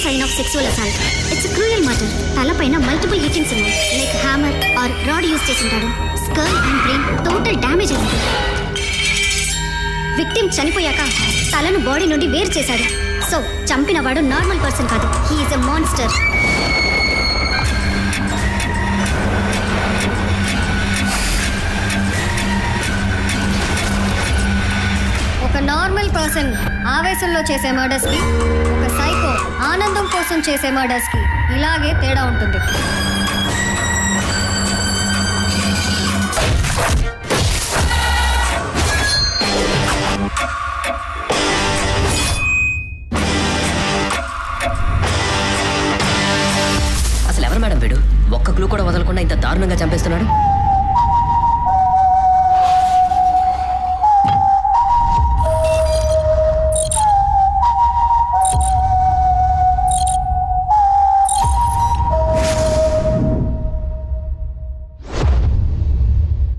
sign of sexual assault. It's a cruel murder. తలపైన multiple hitings ఉన్నాయి. Like hammer or rod use చేసింటాడు. Skull and brain total damage అయింది. Victim చనిపోయాక తలను body నుండి వేరు చేశాడు. సో చంపిన వాడు నార్మల్ పర్సన్ కాదు. He is a monster. ఒక నార్మల్ పర్సన్ ఆవేశంలో చేసే మర్డర్స్ కి, ఒక సైకో ఆనందం కోసం చేసే మర్డర్స్ కి ఇలాగే తేడా ఉంటుంది. అసలు ఎవరు మేడం వీడు? ఒక్క క్లూ కూడా వదలకుండా ఇంత దారుణంగా చంపేస్తున్నాడు.